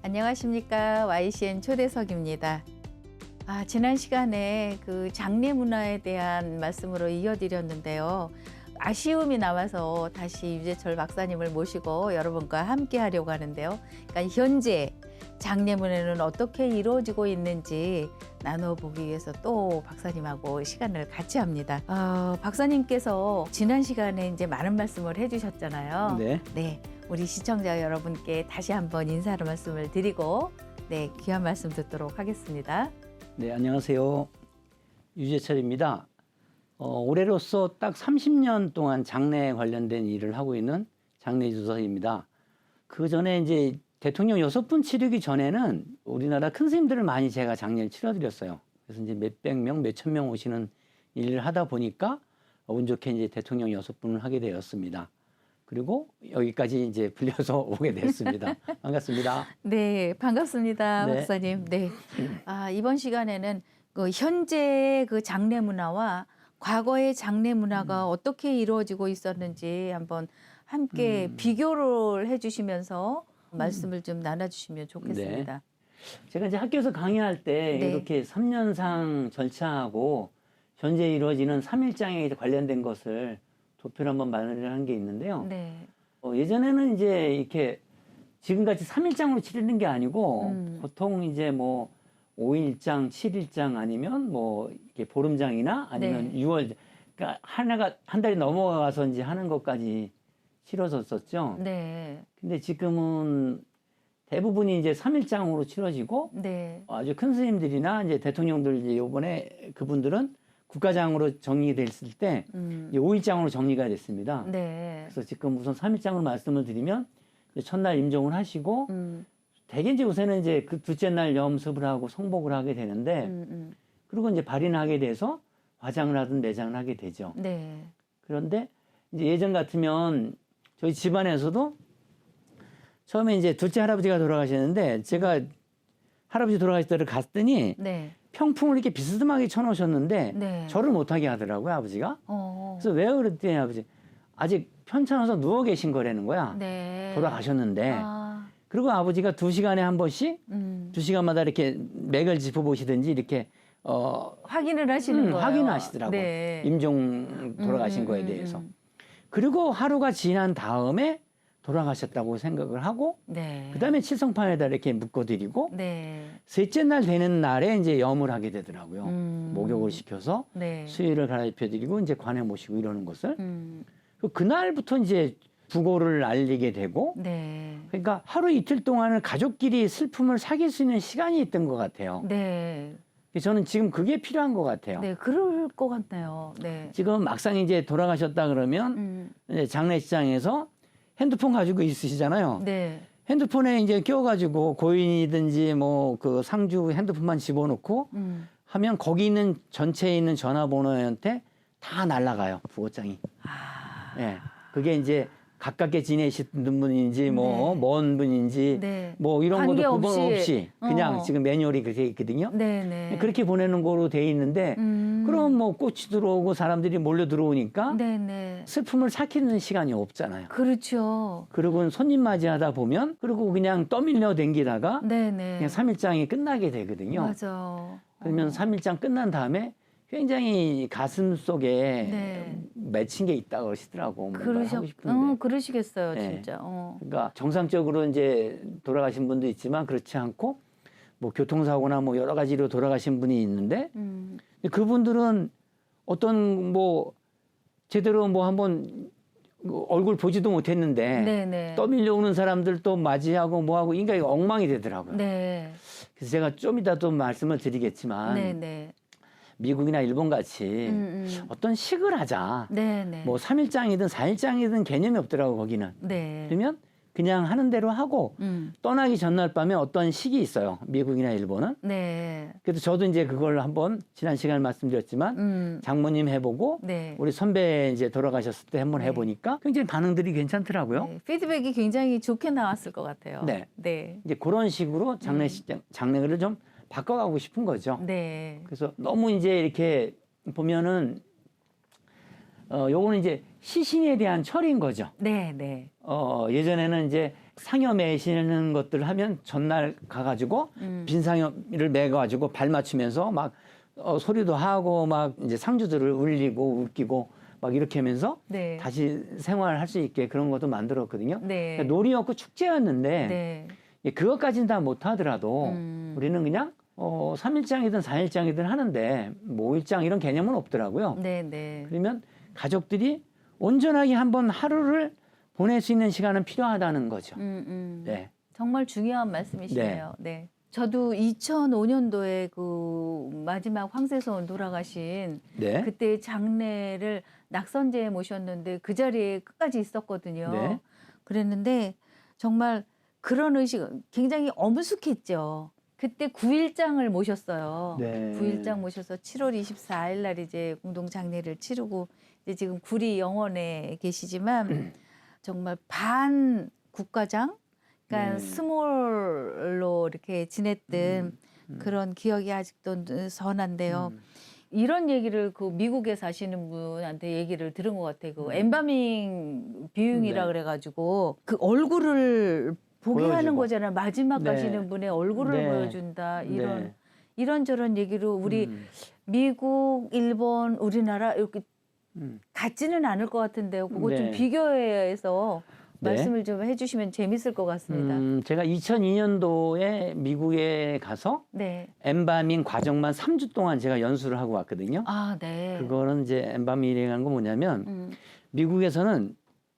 안녕하십니까. YCN 초대석입니다. 지난 시간에 그 장례 문화에 대한 말씀으로 이어드렸는데요. 아쉬움이 나와서 다시 유재철 박사님을 모시고 여러분과 함께 하려고 하는데요. 그러니까 현재 장례 문화는 어떻게 이루어지고 있는지 나눠보기 위해서 또 박사님하고 시간을 같이 합니다. 박사님께서 지난 시간에 이제 많은 말씀을 해주셨잖아요. 네. 우리 시청자 여러분께 다시 한번 인사를 말씀을 드리고 귀한 말씀 듣도록 하겠습니다. 네, 안녕하세요. 유재철입니다. 올해로서 딱 30년 동안 장례에 관련된 일을 하고 있는 장례주석입니다. 그 전에 이제 대통령 6분 치르기 전에는 우리나라 큰 스님들을 많이 제가 장례를 치러드렸어요. 그래서 이제 몇백 명, 몇천 명 오시는 일을 하다 보니까 운 좋게 이제 대통령 6분을 하게 되었습니다. 그리고 여기까지 이제 불려서 오게 됐습니다. 반갑습니다. 네, 반갑습니다, 네. 박사님. 네. 이번 시간에는 그 현재 그 장례 문화와 과거의 장례 문화가 어떻게 이루어지고 있었는지 한번 함께 비교를 해주시면서 말씀을 좀 나눠주시면 좋겠습니다. 네. 제가 이제 학교에서 강의할 때 네. 이렇게 3년상 절차하고 현재 이루어지는 3일장에 관련된 것을 도표를 한번 마련을 한 게 있는데요. 네. 예전에는 이제 이렇게 지금같이 3일장으로 치르는 게 아니고 보통 이제 뭐 5일장, 7일장 아니면 뭐 이렇게 보름장이나 아니면 네. 6월, 그러니까 한 달이 넘어가서 이제 하는 것까지 치러졌었죠. 네. 근데 지금은 대부분이 이제 3일장으로 치러지고 네. 아주 큰 스님들이나 이제 대통령들 이제 요번에 그분들은 국가장으로 정리됐을 때 이제 5일장으로 정리가 됐습니다. 네. 그래서 지금 우선 3일장으로 말씀을 드리면 이제 첫날 임종을 하시고 대개 이제 우선은 이제 그 둘째 날 염습을 하고 성복을 하게 되는데 그리고 이제 발인하게 돼서 화장을 하든 내장을 하게 되죠. 네. 그런데 이제 예전 같으면 저희 집안에서도 처음에 이제 둘째 할아버지가 돌아가셨는데 제가 할아버지 돌아가실 때를 갔더니 네. 평풍을 이렇게 비스듬하게 쳐놓으셨는데 네. 절을 못하게 하더라고요, 아버지가. 어. 그래서 왜요? 그랬더니 아버지 아직 편찮아서 누워 계신 거라는 거야. 네. 돌아가셨는데. 그리고 아버지가 2시간에 한 번씩 2시간마다 이렇게 맥을 짚어보시든지 이렇게 확인을 하시는 거예요. 확인하시더라고요. 네. 임종 돌아가신 거에 대해서. 그리고 하루가 지난 다음에 돌아가셨다고 생각을 하고 네. 그다음에 칠성판에다 이렇게 묶어드리고 네. 셋째 날 되는 날에 이제 염을 하게 되더라고요. 목욕을 시켜서 네. 수의를 갈아입혀드리고 이제 관에 모시고 이러는 것을 그날부터 이제 부고를 알리게 되고 네. 그러니까 하루 이틀 동안은 가족끼리 슬픔을 사귈 수 있는 시간이 있던 것 같아요. 네. 저는 지금 그게 필요한 것 같아요. 네, 그럴 것 같네요. 네. 지금 막상 이제 돌아가셨다 그러면 이제 장례식장에서 핸드폰 가지고 있으시잖아요. 네. 핸드폰에 이제 껴가지고 고인이든지 뭐 그 상주 핸드폰만 집어넣고 하면 거기 있는 전체에 있는 전화번호한테 다 날아가요, 부고장이. 예. 그게 이제 가깝게 지내시는 분인지 뭐 먼 분인지 네. 뭐 이런 것도 구분 관계없이. 없이 그냥 지금 매뉴얼이 그렇게 있거든요. 네, 네. 그렇게 보내는 거로 돼 있는데 그럼 뭐 꽃이 들어오고 사람들이 몰려 들어오니까 네, 네. 슬픔을 삭히는 시간이 없잖아요. 그렇죠. 그리고 손님 맞이하다 보면 그리고 그냥 떠밀려 댕기다가 네, 네. 그냥 3일장이 끝나게 되거든요. 맞아. 그러면 3일장 끝난 다음에 굉장히 가슴 속에 네. 맺힌 게 있다고 그러시더라고. 뭔가 하고 싶은데. 그러시겠어요, 네. 진짜. 그러니까 정상적으로 이제 돌아가신 분도 있지만 그렇지 않고 뭐 교통사고나 뭐 여러 가지로 돌아가신 분이 있는데 그분들은 어떤 뭐 제대로 뭐 한번 얼굴 보지도 못했는데 네, 네. 떠밀려 오는 사람들 또 맞이하고 뭐하고 인간이 엉망이 되더라고요. 네. 그래서 제가 좀 이따 또 말씀을 드리겠지만 네, 네. 미국이나 일본 같이 어떤 식을 하자. 네, 네. 뭐 3일장이든 4일장이든 개념이 없더라고 거기는. 네. 그러면 그냥 하는 대로 하고 떠나기 전날 밤에 어떤 식이 있어요. 미국이나 일본은. 네. 그래서 저도 이제 그걸 한번 지난 시간에 말씀드렸지만 장모님 해보고 네. 우리 선배 이제 돌아가셨을 때 한번 해보니까 굉장히 반응들이 괜찮더라고요. 네. 피드백이 굉장히 좋게 나왔을 것 같아요. 네. 네. 이제 그런 식으로 장례를 좀 바꿔가고 싶은 거죠. 네. 그래서 너무 이제 이렇게 보면은 요거는 이제 시신에 대한 철인 거죠. 네, 네. 예전에는 이제 상여 매시는 것들 하면 전날 가가지고 빈 상여를 매가지고 발 맞추면서 막 소리도 하고 막 이제 상주들을 울리고 웃기고 막 이렇게 하면서 네. 다시 생활할 수 있게 그런 것도 만들었거든요. 네. 그러니까 놀이였고 축제였는데 네. 그것까지는 다 못하더라도 음. 우리는 그냥 3일장이든 4일장이든 하는데 뭐 5일장 이런 개념은 없더라고요. 네, 네. 그러면 가족들이 온전하게 한번 하루를 보낼 수 있는 시간은 필요하다는 거죠. 네. 정말 중요한 말씀이시네요. 네. 저도 2005년도에 그 마지막 황세손 돌아가신 네. 그때 장례를 낙선제에 모셨는데 그 자리에 끝까지 있었거든요. 네. 그랬는데 정말 그런 의식 굉장히 엄숙했죠. 그때 9일장을 모셨어요. 네. 9일장 모셔서 7월 24일 날 이제 공동 장례를 치르고 이제 지금 구리 영원에 계시지만 정말 반 국가장, 그러니까 네. 스몰로 이렇게 지냈던 그런 기억이 아직도 선한데요. 이런 얘기를 그 미국에 사시는 분한테 얘기를 들은 것 같아요. 그 엠바밍 뷰잉이라 네. 그래가지고 그 얼굴을 보게 하는 보여주고. 거잖아요. 마지막 네. 가시는 분의 얼굴을 네. 보여준다. 이런 네. 이런저런 얘기로 우리 미국, 일본, 우리나라 이렇게 같지는 않을 것 같은데요. 그거 좀 네. 비교해서 네. 말씀을 좀 해주시면 재밌을 것 같습니다. 제가 2002년도에 미국에 가서 네. 엠바밍 과정만 3주 동안 제가 연수를 하고 왔거든요. 아, 네. 그거는 이제 엠바밍이라는 건 뭐냐면 음. 미국에서는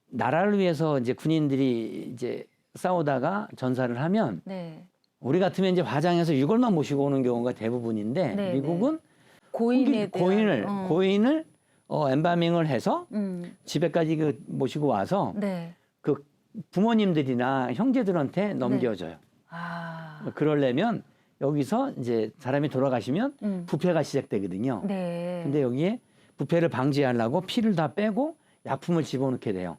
나라를 위해서 이제 군인들이 이제 싸우다가 전사를 하면 네. 우리 같으면 이제 화장해서 유골만 모시고 오는 경우가 대부분인데 네, 미국은 고인에 대한 고인을 엠바밍을 해서 음. 집에까지 그 모시고 와서 네. 그 부모님들이나 형제들한테 넘겨줘요. 아. 그러려면 여기서 이제 사람이 돌아가시면 부패가 시작되거든요. 네. 근데 여기에 부패를 방지하려고 피를 다 빼고 약품을 집어넣게 돼요.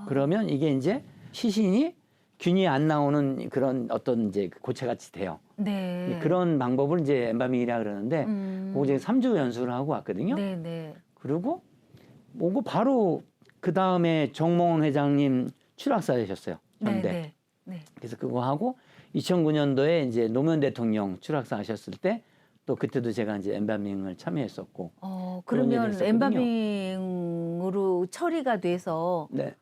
그러면 이게 이제 시신이 균이 안 나오는 그런 어떤 이제 고체같이 돼요. 네. 그런 방법을 이제 엠바밍이라 그러는데 그거 이제 3주 연수를 하고 왔거든요. 네, 네. 그리고 오고 바로 그 다음에 정몽원 회장님 추락사되셨어요. 네, 전대. 네. 네. 그래서 그거 하고 2009년도에 이제 노무현 대통령 추락사 하셨을 때 또 그때도 제가 이제 엠바밍을 참여했었고. 그런 그러면 일이 있었거든요. 엠바밍으로 처리가 돼서 네.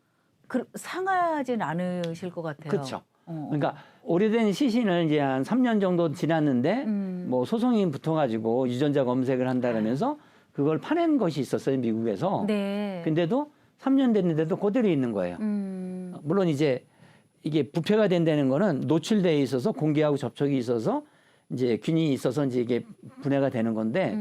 상하진 않으실 것 같아요. 그렇죠. 그러니까 오래된 시신을 이제 한 3년 정도 지났는데 뭐 소송이 붙어가지고 유전자 검색을 한다 그러면서 그걸 파낸 것이 있었어요, 미국에서. 네. 근데도 3년 됐는데도 그대로 있는 거예요. 물론 이제 이게 부패가 된다는 거는 노출돼 있어서 공기하고 접촉이 있어서 이제 균이 있어서 이제 이게 분해가 되는 건데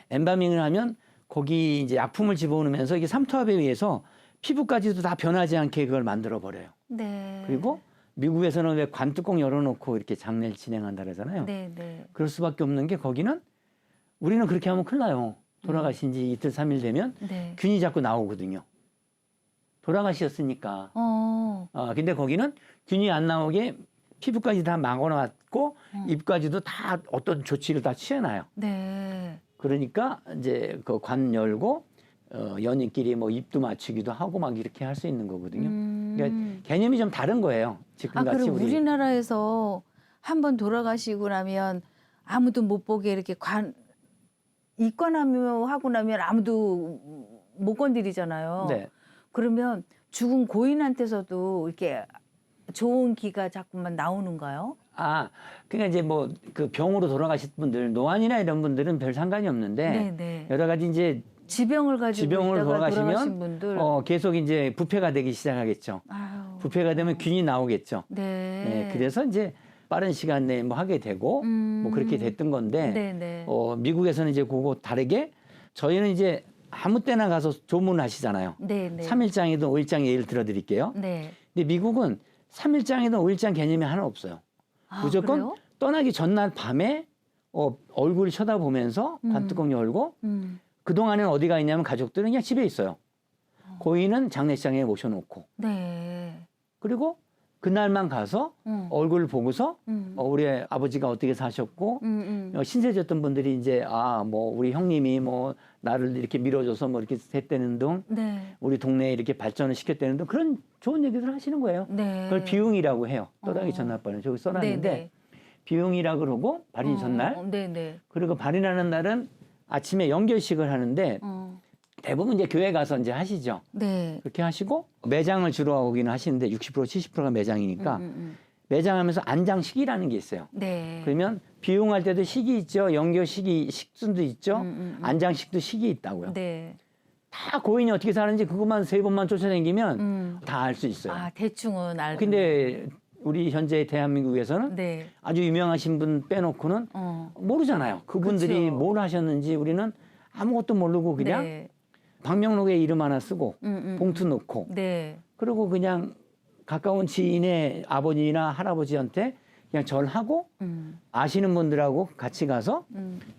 엠바밍을 하면 거기 이제 약품을 집어넣으면서 이게 삼투압에 의해서 피부까지도 다 변하지 않게 그걸 만들어 버려요. 네. 그리고 미국에서는 왜 관뚜껑 열어놓고 이렇게 장례를 진행한다 그러잖아요. 네, 네. 그럴 수밖에 없는 게 거기는 우리는 그렇게 하면 큰일 나요. 돌아가신 지 이틀, 3일 되면 네. 균이 자꾸 나오거든요. 돌아가셨으니까. 근데 거기는 균이 안 나오게 피부까지 다 막아놨고 입까지도 다 어떤 조치를 다 취해놔요. 네. 그러니까 이제 그 관 열고 연인끼리 뭐 입도 맞추기도 하고 막 이렇게 할 수 있는 거거든요. 그러니까 개념이 좀 다른 거예요. 지금 같이 그럼 우리나라에서 한번 돌아가시고 나면 아무도 못 보게 이렇게 입관하고 나면 아무도 못 건드리잖아요. 네. 그러면 죽은 고인한테서도 이렇게 좋은 기가 자꾸만 나오는가요? 그러니까 이제 뭐 그 병으로 돌아가신 분들, 노안이나 이런 분들은 별 상관이 없는데 네네. 여러 가지 이제 지병을 가지고 지병을 있다가 돌아가신 돌아가시면 분들. 계속 이제 부패가 되기 시작하겠죠. 아유. 부패가 되면 균이 나오겠죠. 네. 네, 그래서 이제 빠른 시간 내에 뭐 하게 되고 뭐 그렇게 됐던 건데 네네. 미국에서는 이제 그거 다르게 저희는 이제 아무 때나 가서 조문하시잖아요. 네네. 3일장이든 5일장 예를 들어드릴게요. 네. 근데 미국은 3일장이든 5일장 개념이 하나 없어요. 무조건 그래요? 떠나기 전날 밤에 얼굴을 쳐다보면서 관뚜껑 열고 그동안에는 어디가 있냐면 가족들은 그냥 집에 있어요. 고인은 장례식장에 모셔놓고 네. 그리고 그날만 가서 얼굴 보고서 우리 아버지가 어떻게 사셨고 신세졌던 분들이 이제 뭐 우리 형님이 뭐 나를 이렇게 밀어줘서 뭐 이렇게 했다는 등 네. 우리 동네에 이렇게 발전을 시켰다는 등 그런 좋은 얘기들 하시는 거예요. 네. 그걸 비웅이라고 해요. 떠나기 전날바는 저기 써놨는데 네네. 비웅이라 그러고 발인 전날 네네. 그리고 발인하는 날은 아침에 연결식을 하는데 대부분 이제 교회 가서 이제 하시죠. 네. 그렇게 하시고 매장을 주로 하기는 하시는데 60% 70%가 매장이니까 매장하면서 안장식이라는 게 있어요. 네. 그러면 비용할 때도 식이 있죠. 연결식이 식순도 있죠. 안장식도 식이 있다고요. 네. 다 고인이 어떻게 사는지 그것만 3번만 쫓아다니면 다 알 수 있어요. 대충은 알고. 근데 우리 현재 대한민국에서는 네. 아주 유명하신 분 빼놓고는 모르잖아요. 그분들이 그쵸. 뭘 하셨는지 우리는 아무것도 모르고 그냥 네. 방명록에 이름 하나 쓰고 봉투 넣고 네. 그리고 그냥 가까운 지인의 아버지나 할아버지한테 그냥 절하고 아시는 분들하고 같이 가서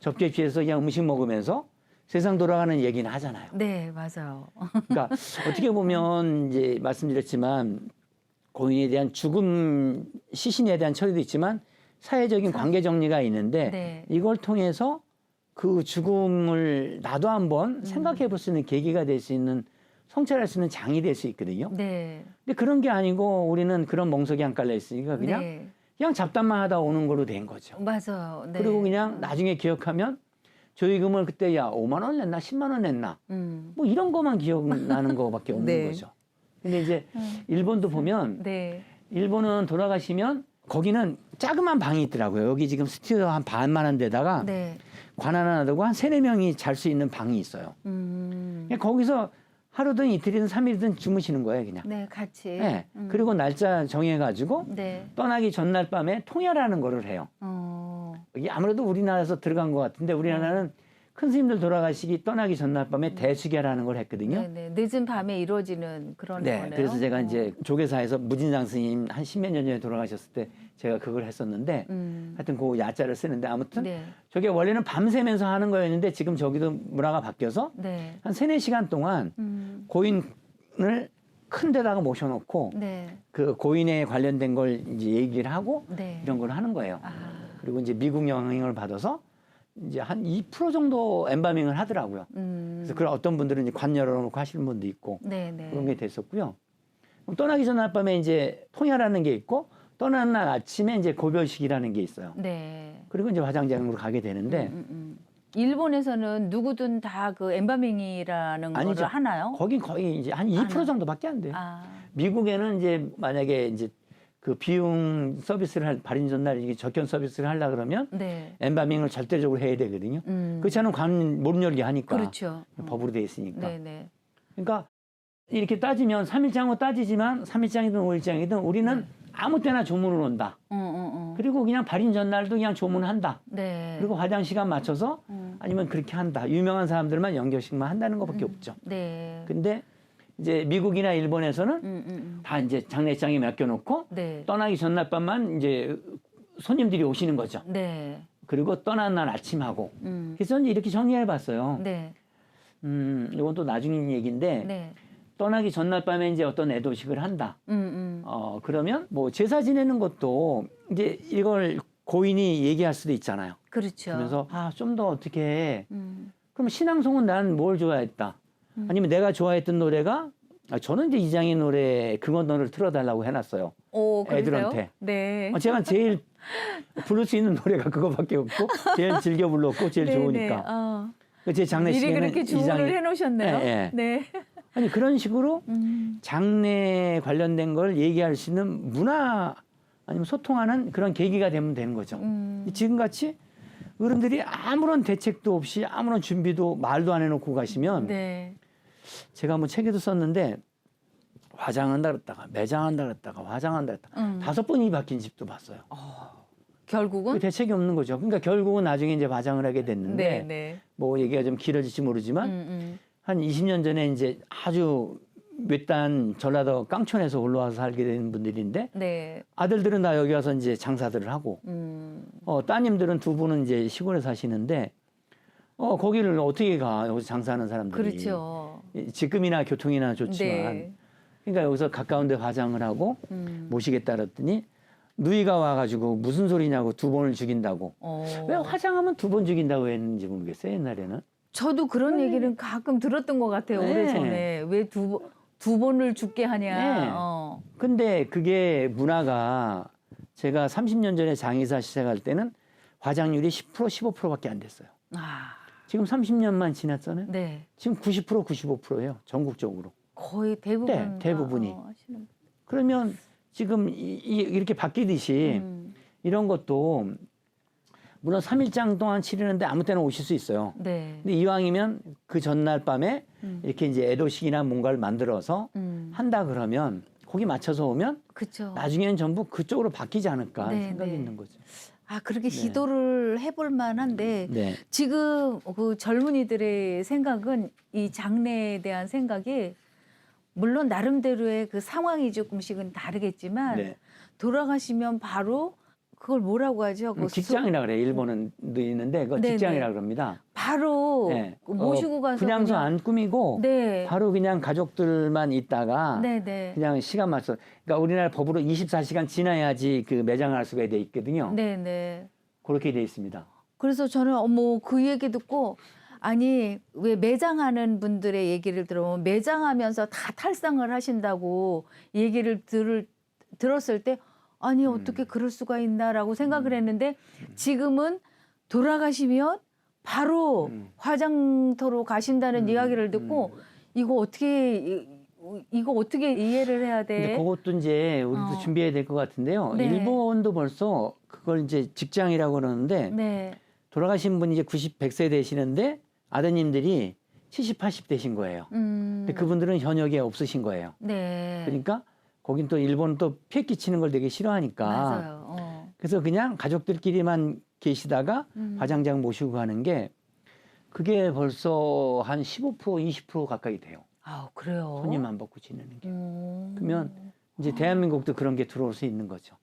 접객지에서 그냥 음식 먹으면서 세상 돌아가는 얘기는 하잖아요. 네, 맞아요. 그러니까 어떻게 보면 이제 말씀드렸지만 고인에 대한 죽음 시신에 대한 처리도 있지만 사회적인 관계 정리가 있는데 네. 이걸 통해서 그 죽음을 나도 한번 생각해 볼 수 있는 계기가 될 수 있는 성찰할 수 있는 장이 될 수 있거든요. 네. 근데 그런 게 아니고 우리는 그런 멍석이 안 깔려 있으니까 그냥 네. 그냥 잡담만 하다 오는 거로 된 거죠. 맞아요. 네. 그리고 그냥 나중에 기억하면 조의금을 그때 5만 원 냈나 10만 원 냈나 뭐 이런 것만 기억나는 거밖에 없는 네. 거죠. 근데 이제 일본도 보면 네. 일본은 돌아가시면 거기는 자그만 방이 있더라고요. 여기 지금 스튜디오 한 반만한 데다가 네. 관 하나 두고 한 3-4명이 잘 수 있는 방이 있어요. 그냥 거기서 하루든 이틀이든 3일이든 주무시는 거예요, 그냥. 네, 같이. 네. 그리고 날짜 정해가지고 네. 떠나기 전날 밤에 통혈하는 거를 해요. 이게 아무래도 우리나라에서 들어간 것 같은데 우리나라는 큰 스님들 돌아가시기 떠나기 전날 밤에 대수결하는 걸 했거든요. 네, 네. 늦은 밤에 이루어지는 그런 네, 거네요. 그래서 제가 이제 조계사에서 무진장 스님 한 10몇 년 전에 돌아가셨을 때 제가 그걸 했었는데 하여튼 그 야자를 쓰는데 아무튼 네. 저게 원래는 밤새면서 하는 거였는데 지금 저기도 문화가 바뀌어서 네. 한 3-4시간 동안 고인을 큰 데다가 모셔놓고 네. 그 고인에 관련된 걸 이제 얘기를 하고 네. 이런 걸 하는 거예요. 아. 그리고 이제 미국 영향을 받아서 이제 한 2% 정도 엠바밍을 하더라고요. 그래서 그런 어떤 분들은 이제 관 열어놓고 하시는 분도 있고 네, 네. 그런 게 됐었고요. 그럼 떠나기 전날 밤에 이제 통혈하는 게 있고 떠나는 날 아침에 이제 고별식이라는 게 있어요. 네. 그리고 이제 화장장으로 가게 되는데 일본에서는 누구든 다 그 엠바밍이라는 아니죠. 거를 하나요? 거긴 거의 이제 한 2% 정도밖에 안 돼요. 아. 미국에는 이제 만약에 이제 그 비용 서비스를 할 발인 전날 이게 적견 서비스를 하려 그러면 네. 엠바밍을 절대적으로 해야 되거든요. 그렇지 않으면 관 못 열게 하니까 그렇죠. 법으로 돼 있으니까. 네, 네. 그러니까 이렇게 따지면 3일장으로 따지지만 3일장이든 5일장이든 우리는 아무 때나 조문을 온다. 그리고 그냥 발인 전날도 그냥 조문한다. 네. 그리고 화장 시간 맞춰서 아니면 그렇게 한다. 유명한 사람들만 연결식만 한다는 것밖에 없죠. 네. 근데 이제 미국이나 일본에서는 다 이제 장례장에 맡겨놓고 네. 떠나기 전날 밤만 이제 손님들이 오시는 거죠. 네. 그리고 떠난 날 아침하고. 그래서 이제 이렇게 정리해봤어요. 네. 이건 또 나중 얘기인데 네. 떠나기 전날 밤에 이제 어떤 애도식을 한다. 그러면 뭐 제사 지내는 것도 이제 이걸 고인이 얘기할 수도 있잖아요. 그렇죠. 그러면서 좀 더 어떻게 해. 그럼 신앙송은 난 뭘 좋아했다. 아니면 내가 좋아했던 노래가 저는 이제 이장의 노래 그건 너를 틀어달라고 해놨어요. 오, 그러세요? 애들한테. 네. 제가 제일 부를 수 있는 노래가 그거밖에 없고 제일 즐겨 불렀고 제일 네, 좋으니까. 네. 제 미리 장례식에는 그렇게 주문을 해놓으셨네요. 네. 네. 아니 그런 식으로 장례 관련된 걸 얘기할 수 있는 문화 아니면 소통하는 그런 계기가 되면 되는 거죠. 지금같이 어른들이 아무런 대책도 없이 아무런 준비도 말도 안 해놓고 가시면 네. 제가 한번 책에도 썼는데 화장한다 그랬다가 매장한다 그랬다가 화장한다 그랬다가 5번이 바뀐 집도 봤어요. 결국은 그 대책이 없는 거죠. 그러니까 결국은 나중에 이제 화장을 하게 됐는데 네, 네. 뭐 얘기가 좀 길어질지 모르지만 한 20년 전에 이제 아주 외딴 전라도 깡촌에서 올라와서 살게 된 분들인데 네. 아들들은 다 여기 와서 이제 장사들을 하고 따님들은 2분은 이제 시골에 사시는데 거기를 어떻게 가 여기서 장사하는 사람들이 그렇죠. 직급이나 교통이나 좋지만 네. 그러니까 여기서 가까운 데 화장을 하고 모시겠다 그랬더니 누이가 와가지고 무슨 소리냐고 2번을 죽인다고. 왜 화장하면 2번 죽인다고 했는지 모르겠어요, 옛날에는. 저도 그런 얘기는 가끔 들었던 것 같아요. 네. 오래전에. 왜 두 번을 죽게 하냐. 네. 근데 그게 문화가 제가 30년 전에 장의사 시작할 때는 화장률이 10% 15%밖에 안 됐어요. 아, 지금 30년만 지났잖아요. 네. 지금 지금 90% 95%예요. 전국적으로. 거의 대부분. 네, 대부분이. 하시는. 그러면 지금 이렇게 바뀌듯이 이런 것도 물론 3일장 동안 치르는데 아무 때나 오실 수 있어요. 네. 근데 이왕이면 그 전날 밤에 이렇게 이제 애도식이나 뭔가를 만들어서 한다 그러면 거기 맞춰서 오면 그렇죠. 나중에는 전부 그쪽으로 바뀌지 않을까 네, 생각이 네. 있는 거죠. 아, 그렇게 네. 시도를 해볼 만한데 네. 지금 그 젊은이들의 생각은 이 장래에 대한 생각이 물론 나름대로의 그 상황이 조금씩은 다르겠지만 네. 돌아가시면 바로 그걸 뭐라고 하죠? 그 직장이라 그래요. 일본은 있는데 그거 네, 직장이라 네. 그럽니다. 바로 네. 모시고 가서 분향소 그냥- 안 꾸미고 네. 바로 그냥 가족들만 있다가 네, 네. 그냥 시간 맞춰. 그러니까 우리나라 법으로 24시간 지나야지 그 매장을 할 수가 돼 있거든요. 네, 네. 그렇게 돼 있습니다. 그래서 저는 어머 그 얘기 듣고 아니 왜 매장하는 분들의 얘기를 들어보면 매장하면서 다 탈상을 하신다고 얘기를 들었을 때 아니 어떻게 그럴 수가 있나라고 생각을 했는데 지금은 돌아가시면 바로 화장터로 가신다는 이야기를 듣고 이거 어떻게 이해를 해야 근데 돼? 그것도 이제 우리도 준비해야 될 것 같은데요. 네. 일본도 벌써 그걸 이제 직장이라고 그러는데 네. 돌아가신 분이 이제 100세 되시는데 아드님들이 70, 80 되신 거예요. 근데 그분들은 현역에 없으신 거예요. 네. 그러니까 거긴 또 일본은 또 피해 끼치는 걸 되게 싫어하니까 맞아요. 그래서 그냥 가족들끼리만 계시다가 화장장 모시고 가는 게 그게 벌써 한 15% 20% 가까이 돼요. 아, 그래요. 손님 안 받고 지내는 게. 그러면 이제 대한민국도 그런 게 들어올 수 있는 거죠.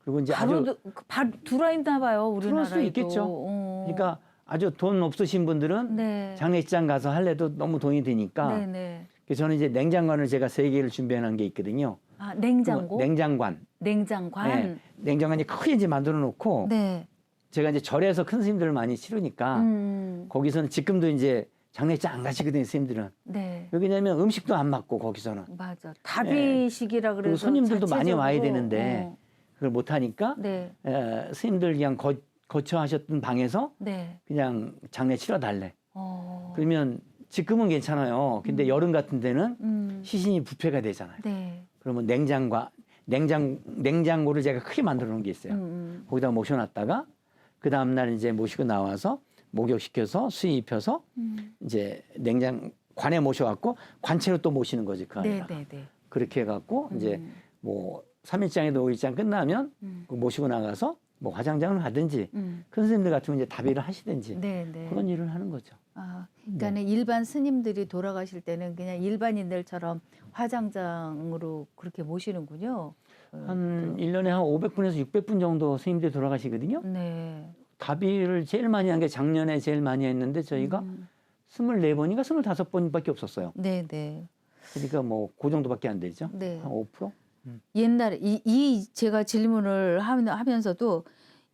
그리고 이제 아주 바로 들어와 있나 봐요, 우리나라에도. 들어올 수 있겠죠. 그러니까 아주 돈 없으신 분들은 네. 장례식장 가서 할래도 너무 돈이 드니까. 네네. 그래서 저는 이제 냉장관을 제가 3개를 준비해놓은 게 있거든요. 아, 냉장고? 냉장관. 냉장관. 네. 냉장관이 크게 이제 만들어 놓고 네. 제가 이제 절에서 큰 스님들을 많이 치르니까 거기서는 지금도 이제 장례식장 안 가시거든요, 스님들은. 네. 왜냐면 음식도 안 맞고 거기서는. 맞아. 다비식이라 그래서 그리고 손님들도 많이 와야 자체적으로, 되는데 그걸 못 하니까 네. 스님들 그냥 거처하셨던 방에서 네. 그냥 장례 치러 달래. 그러면 지금은 괜찮아요. 근데 여름 같은 데는 시신이 부패가 되잖아요. 네. 그러면 냉장고를 제가 크게 만들어 놓은 게 있어요. 거기다 모셔놨다가 그 다음날 이제 모시고 나와서 목욕시켜서 수의 입혀서 이제 관에 모셔갖고 관체로 또 모시는 거지 그 안에다가. 네, 네, 네. 그렇게 해갖고 이제 뭐 3일장에도 5일장 끝나면 그 모시고 나가서 뭐 화장장을 하든지 큰 스님들 같으면 이제 다비를 하시든지 네, 네. 그런 일을 하는 거죠. 아, 그러니까 일반 스님들이 돌아가실 때는 그냥 일반인들처럼 화장장으로 그렇게 모시는군요. 한 1년에 한 500분에서 600분 정도 스님들이 돌아가시거든요. 네. 다비를 제일 많이 한 게 작년에 제일 많이 했는데 저희가 24번인가 25번밖에 없었어요. 네, 네. 그러니까 뭐 그 정도밖에 안 되죠. 네. 한 5%? 옛날에 제가 질문을 하면서도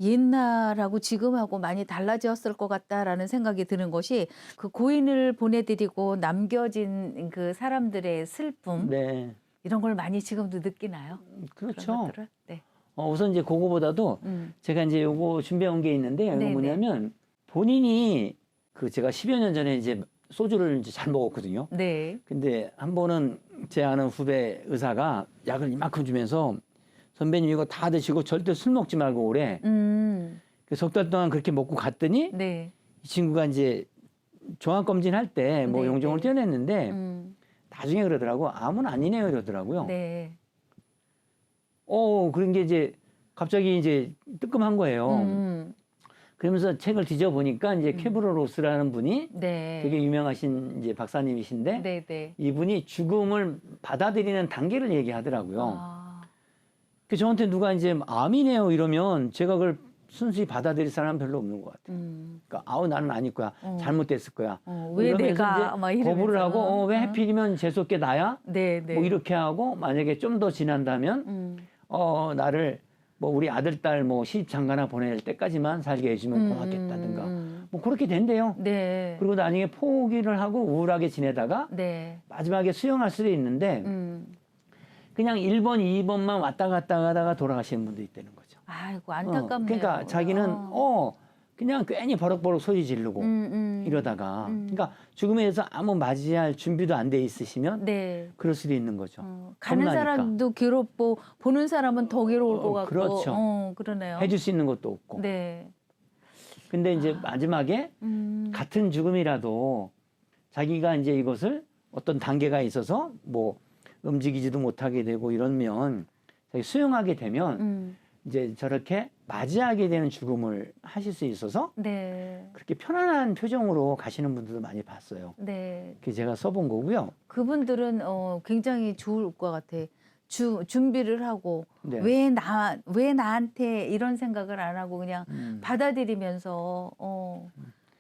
옛날하고 지금하고 많이 달라졌을 것 같다라는 생각이 드는 것이 그 고인을 보내드리고 남겨진 그 사람들의 슬픔 네. 이런 걸 많이 지금도 느끼나요? 그런 그렇죠. 것들을? 네. 우선 이제 그거보다도 제가 이제 요거 준비해 온 게 있는데 이거 네네. 뭐냐면 본인이 그 제가 10여 년 전에 이제 소주를 이제 잘 먹었거든요. 네. 근데 한 번은 제 아는 후배 의사가 약을 이만큼 주면서 선배님 이거 다 드시고 절대 술 먹지 말고 오래. 석 달 동안 그렇게 먹고 갔더니 네. 이 친구가 이제 종합검진 할 때 뭐 네, 용종을 네. 떼어냈는데 나중에 그러더라고. 암은 아니네요 이러더라고요. 네. 그런 게 이제 갑자기 이제 뜨끔한 거예요. 그러면서 책을 뒤져보니까 이제 케브로 로스라는 분이 네. 되게 유명하신 이제 박사님이신데 네, 네. 이분이 죽음을 받아들이는 단계를 얘기하더라고요. 아. 그 저한테 누가 이제 암이네요 이러면 제가 그걸 순수히 받아들일 사람은 별로 없는 것 같아요. 그러니까 아우 나는 아닐 거야. 잘못됐을 거야. 왜 이러면서 내가 이제 막 이러면서. 거부를 하고 왜 하필이면 재수없게 나야? 네, 네. 뭐 이렇게 하고 만약에 좀 더 지난다면 나를 뭐 우리 아들 딸 뭐 시집 장가나 보낼 때까지만 살게 해주면 고맙겠다든가 뭐 그렇게 된대요. 네. 그리고 나중에 포기를 하고 우울하게 지내다가 네. 마지막에 수용할 수도 있는데 그냥 1번, 2번만 왔다 갔다 하다가 돌아가시는 분도 있다는 거죠. 아이고 안타깝네요. 그러니까 자기는 그냥 괜히 버럭버럭 소리 지르고 이러다가 그러니까 죽음에 대해서 아무 맞이할 준비도 안 돼 있으시면 네. 그럴 수도 있는 거죠. 가는 겁나니까. 사람도 괴롭고 보는 사람은 더 괴로울 것 같고. 그렇죠. 그러네요. 해줄 수 있는 것도 없고. 네. 근데 이제 마지막에 같은 죽음이라도 자기가 이제 이것을 어떤 단계가 있어서 뭐 움직이지도 못하게 되고 이러면 자기 수용하게 되면 이제 저렇게 맞이하게 되는 죽음을 하실 수 있어서 네. 그렇게 편안한 표정으로 가시는 분들도 많이 봤어요. 네. 그게 제가 써본 거고요. 그분들은 굉장히 좋을 것 같아. 준비를 하고 네. 왜 나한테 이런 생각을 안 하고 그냥 받아들이면서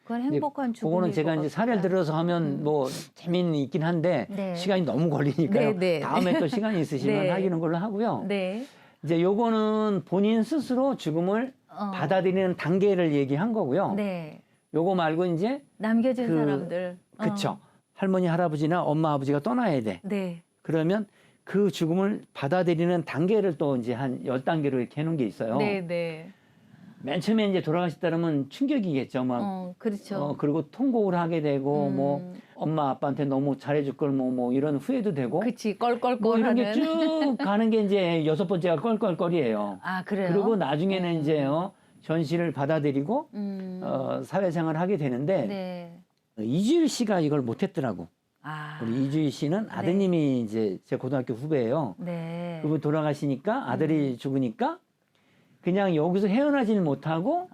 그건 행복한 죽음일 그거는 제가 것 이제 같다. 사례를 들어서 하면 뭐 재미는 있긴 한데 네. 시간이 너무 걸리니까요. 네, 네. 다음에 또 시간이 있으시면 네. 하기는 걸로 하고요. 네. 이제 요거는 본인 스스로 죽음을 받아들이는 단계를 얘기한 거고요. 네. 요거 말고 이제 남겨진 사람들. 그쵸. 할머니, 할아버지나 엄마, 아버지가 떠나야 돼. 네. 그러면 그 죽음을 받아들이는 단계를 또 이제 한 10단계로 이렇게 해놓은 게 있어요. 네, 네. 맨 처음에 이제 돌아가셨다면 충격이겠죠. 막. 그렇죠. 그리고 통곡을 하게 되고, 뭐, 엄마, 아빠한테 너무 잘해줄 걸 뭐 이런 후회도 되고. 그치, 뭐 이런 게 껄껄껄하는. 쭉 가는 게 이제 6번째가 껄껄껄이에요. 아, 그래요? 그리고 나중에는 이제 현실을 받아들이고, 사회생활을 하게 되는데, 네. 이주일 씨가 이걸 못했더라고. 아. 우리 이주일 씨는 아드님이 이제 제 고등학교 후배예요. 네. 그분 돌아가시니까 아들이 죽으니까 그냥 여기서 헤어나지는 못하고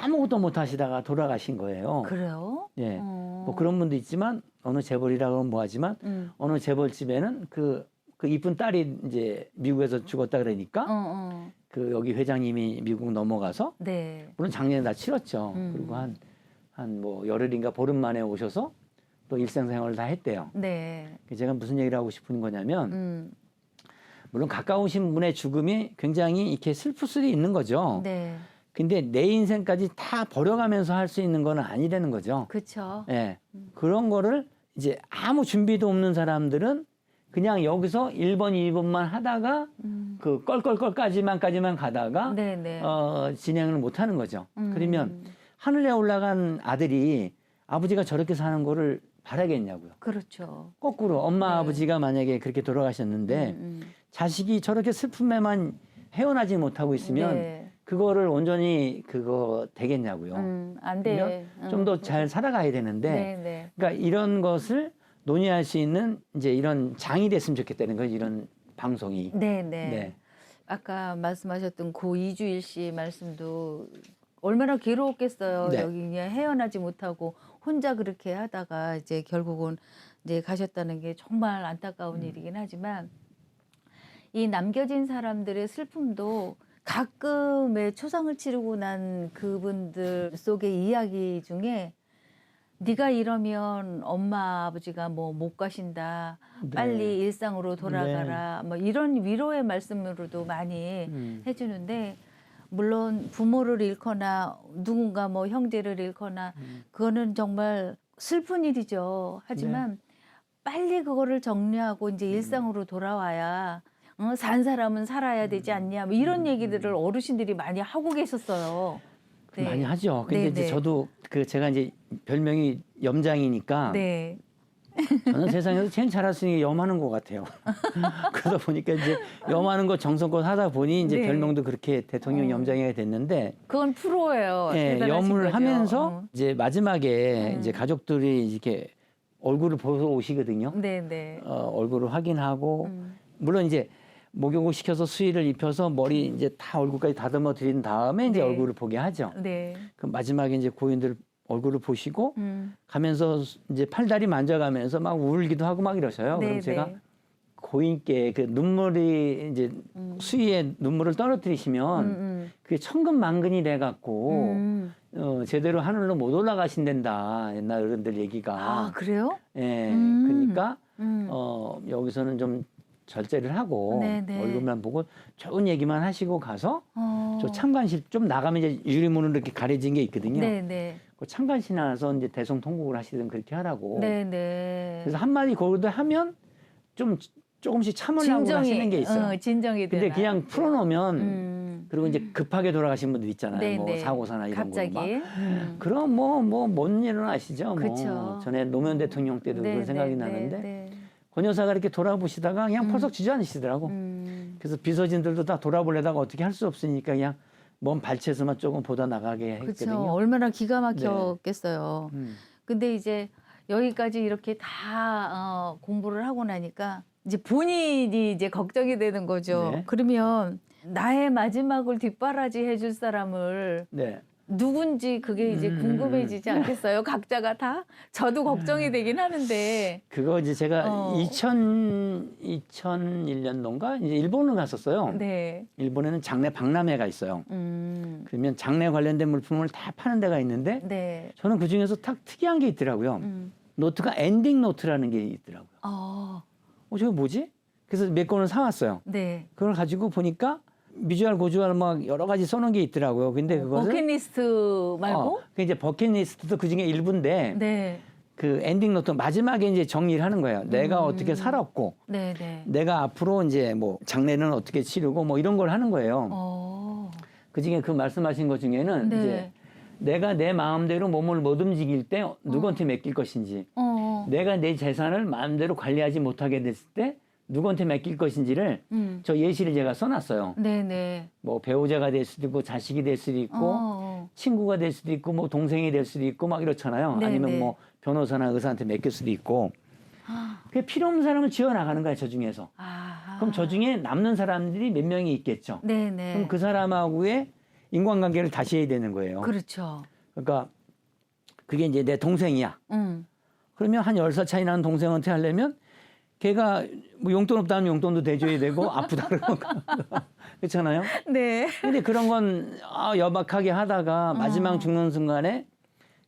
아무것도 못 하시다가 돌아가신 거예요. 그래요? 예. 뭐 그런 분도 있지만 어느 재벌이라고 하면 뭐하지만 어느 재벌집에는 그 이쁜 딸이 이제 미국에서 죽었다 그러니까 그 여기 회장님이 미국 넘어가서 네. 물론 작년에 다 치렀죠. 그리고 한 뭐 열흘인가 보름 만에 오셔서 또 일상생활을 다 했대요. 네. 제가 무슨 얘기를 하고 싶은 거냐면 물론 가까우신 분의 죽음이 굉장히 이렇게 슬플 수도 있는 거죠. 네. 근데 내 인생까지 다 버려가면서 할 수 있는 건 아니라는 거죠. 그렇죠. 예. 그런 거를 이제 아무 준비도 없는 사람들은 그냥 여기서 1번, 2번만 하다가 그 껄껄껄까지만 가다가 네네. 진행을 못 하는 거죠. 그러면 하늘에 올라간 아들이 아버지가 저렇게 사는 거를 바라겠냐고요. 그렇죠. 거꾸로 엄마 아버지가 만약에 그렇게 돌아가셨는데 자식이 저렇게 슬픔에만 헤어나지 못하고 있으면 네. 그거를 온전히 그거 되겠냐고요. 안 돼. 좀 더 잘 살아가야 되는데 네네. 그러니까 이런 것을 논의할 수 있는 이제 이런 장이 됐으면 좋겠다는 거죠. 이런 방송이. 네네. 네. 아까 말씀하셨던 고 이주일 씨 말씀도 얼마나 괴로웠겠어요. 네. 여기 그냥 헤어나지 못하고 혼자 그렇게 하다가 이제 결국은 이제 가셨다는 게 정말 안타까운 일이긴 하지만 이 남겨진 사람들의 슬픔도 가끔의 초상을 치르고 난 그분들 속의 이야기 중에 네가 이러면 엄마 아버지가 뭐 못 가신다. 네. 빨리 일상으로 돌아가라. 뭐 이런 위로의 말씀으로도 많이 해주는데 물론 부모를 잃거나 누군가 뭐 형제를 잃거나 그거는 정말 슬픈 일이죠. 하지만 빨리 그거를 정리하고 이제 일상으로 돌아와야 산 사람은 살아야 되지 않냐. 뭐 이런 얘기들을 어르신들이 많이 하고 계셨어요. 네. 많이 하죠. 근데 네, 이제 네. 저도 제가 이제 별명이 염장이니까 네. 저는 세상에서 제일 잘할 수 있는 게 염하는 것 같아요. 그러다 보니까 이제 염하는 거 정성껏 하다 보니 이제 네. 별명도 그렇게 대통령 염장이가 됐는데 그건 프로예요. 예, 대단하신 염을 거죠. 하면서 이제 마지막에 이제 가족들이 이렇게 얼굴을 보러 오시거든요. 네네. 얼굴을 확인하고 물론 이제 목욕을 시켜서 수의를 입혀서 머리 이제 다 얼굴까지 다듬어 드린 다음에 이제 네. 얼굴을 보게 하죠. 네. 그 마지막에 이제 고인들 얼굴을 보시고 가면서 이제 팔다리 만져가면서 막 울기도 하고 막 이러셔요. 네, 그럼 제가 네. 고인께 그 눈물이 이제 수위에 눈물을 떨어뜨리시면 그게 천근만근이 돼갖고 제대로 하늘로 못 올라가신단다 옛날 어른들 얘기가. 아, 그래요? 예, 그러니까 여기서는 좀 절제를 하고 네네. 얼굴만 보고 좋은 얘기만 하시고 가서 어. 저 참관실 좀 나가면 이제 유리문으로 이렇게 가려진 게 있거든요. 네네. 그 참관실 나와서 이제 대성통곡을 하시든 그렇게 하라고. 네네. 그래서 한마디 거기도 하면 좀 조금씩 참으려고 하시는 게 있어요. 진정이 근데 되나요? 그냥 풀어놓으면 그리고 이제 급하게 돌아가신 분들 있잖아요. 뭐 네네. 사고사나 이런 갑자기. 거 막. 그럼 못 일어나시죠. 그쵸. 뭐 전에 노무현 대통령 때도 그런 생각이 나는데 네. 권 여사가 이렇게 돌아보시다가 그냥 펄썩 주저앉으시더라고. 그래서 비서진들도 다 돌아보려다가 어떻게 할 수 없으니까 그냥 먼 발치에서만 조금 보다 나가게 그렇죠. 했거든요. 얼마나 기가 막혔겠어요. 음. 근데 이제 여기까지 이렇게 다 공부를 하고 나니까 이제 본인이 이제 걱정이 되는 거죠. 네. 그러면 나의 마지막을 뒷바라지 해줄 사람을 네. 누군지 그게 이제 궁금해지지 않겠어요? 각자가 다? 저도 걱정이 되긴 하는데. 그거 이제 제가 2001년도인가 이제 일본을 갔었어요. 네. 일본에는 장내 박람회가 있어요. 그러면 장내 관련된 물품을 다 파는 데가 있는데 네. 저는 그 중에서 딱 특이한 게 있더라고요. 노트가 엔딩 노트라는 게 있더라고요. 저게 뭐지? 그래서 몇 권을 사왔어요. 네. 그걸 가지고 보니까 미주알, 고주알 막 여러 가지 써놓은 게 있더라고요. 근데 그것을 버킷리스트 말고? 그 이제 버킷리스트도 그 중에 일부인데 네. 그 엔딩 노트 마지막에 이제 정리를 하는 거예요. 내가 어떻게 살았고, 네네. 내가 앞으로 이제 뭐 장래는 어떻게 치르고 뭐 이런 걸 하는 거예요. 그 중에 그 말씀하신 것 중에는 네. 이제 내가 내 마음대로 몸을 못 움직일 때 누구한테 맡길 것인지, 내가 내 재산을 마음대로 관리하지 못하게 됐을 때 누구한테 맡길 것인지를 저 예시를 제가 써놨어요. 네네. 뭐 배우자가 될 수도 있고 자식이 될 수도 있고 친구가 될 수도 있고 뭐 동생이 될 수도 있고 막 이렇잖아요. 네네. 아니면 뭐 변호사나 의사한테 맡길 수도 있고. 그게 필요 없는 사람을 지어 나가는 거예요. 저 중에서. 그럼 저 중에 남는 사람들이 몇 명이 있겠죠. 네네. 그럼 그 사람하고의 인간관계를 다시 해야 되는 거예요. 그렇죠. 그러니까 그게 이제 내 동생이야. 그러면 한 10살 차이 나는 동생한테 하려면 걔가 뭐 용돈 없다면 용돈도 대줘야 되고 아프다 그러면 그렇잖아요. 네. 근데 그런 건 여박하게 하다가 마지막 죽는 순간에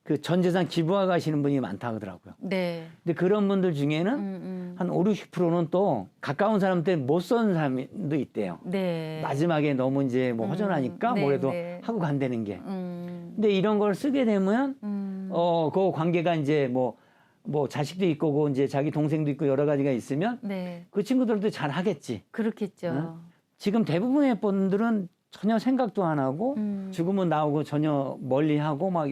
그 전 재산 기부하시는 분이 많다 그러더라고요. 네. 근데 그런 분들 중에는 한 5, 60%는 또 가까운 사람한테 못 써는 사람도 있대요. 네. 마지막에 너무 이제 뭐 허전하니까 네, 뭐래도 네. 하고 간다는 게. 근데 이런 걸 쓰게 되면 그 관계가 이제 뭐 자식도 있고 그 이제 자기 동생도 있고 여러 가지가 있으면 네. 그 친구들도 잘 하겠지. 그렇겠죠. 응? 지금 대부분의 분들은 전혀 생각도 안 하고 죽으면 나오고 전혀 멀리하고 막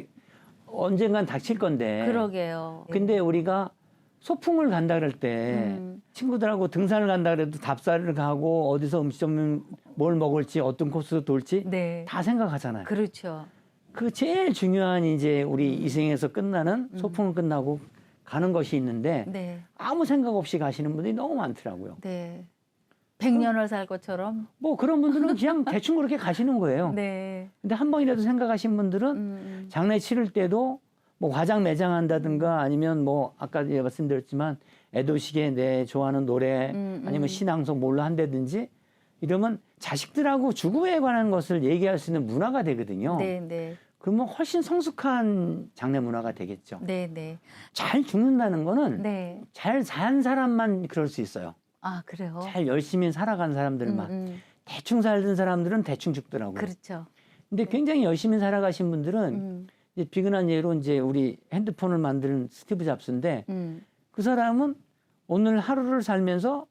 언젠간 닥칠 건데. 그러게요. 근데 우리가 소풍을 간다 그럴 때 친구들하고 등산을 간다 그래도 답사를 가고 어디서 음식점 뭘 먹을지 어떤 코스 돌지 네. 다 생각하잖아요. 그렇죠. 그 제일 중요한 이제 우리 이생에서 끝나는 소풍을 끝나고 가는 것이 있는데 네. 아무 생각 없이 가시는 분들이 너무 많더라고요. 네. 100년을 살 것처럼. 뭐 그런 분들은 그냥 대충 그렇게 가시는 거예요. 네. 근데 한 번이라도 생각하신 분들은 장례 치를 때도 뭐 화장 매장한다든가 아니면 뭐 아까 말씀드렸지만 애도식에 내 좋아하는 노래 아니면 신앙송 뭘로 한다든지 이러면 자식들하고 죽음에 관한 것을 얘기할 수 있는 문화가 되거든요. 네, 네. 그러면 훨씬 성숙한 장례 문화가 되겠죠. 네, 네. 잘 죽는다는 거는 네. 잘 산 사람만 그럴 수 있어요. 아, 그래요? 잘 열심히 살아간 사람들만. 대충 살던 사람들은 대충 죽더라고요. 그렇죠. 근데 굉장히 열심히 살아가신 분들은 이제 비근한 예로 이제 우리 핸드폰을 만드는 스티브 잡스인데 그 사람은 오늘 하루를 살면서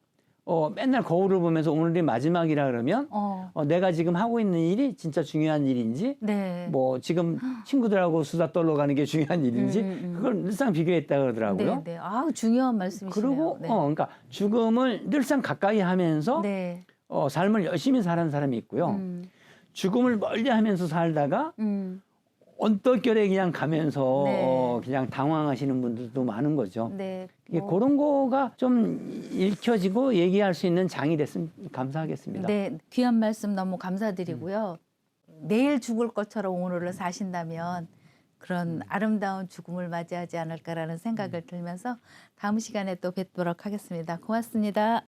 맨날 거울을 보면서 오늘이 마지막이라 그러면 내가 지금 하고 있는 일이 진짜 중요한 일인지 네. 뭐 지금 친구들하고 수다 떨러 가는 게 중요한 일인지 그걸 늘상 비교했다 그러더라고요. 네, 네. 아, 중요한 말씀이시네요. 그리고 네. 그러니까 죽음을 늘상 가까이 하면서 네. 삶을 열심히 사는 사람이 있고요. 죽음을 멀리하면서 살다가 언떨결에 그냥 가면서 네. 그냥 당황하시는 분들도 많은 거죠. 네. 이게 그런 거가 좀 읽혀지고 얘기할 수 있는 장이 됐으면 감사하겠습니다. 네, 귀한 말씀 너무 감사드리고요. 내일 죽을 것처럼 오늘을 사신다면 그런 아름다운 죽음을 맞이하지 않을까라는 생각을 들면서 다음 시간에 또 뵙도록 하겠습니다. 고맙습니다.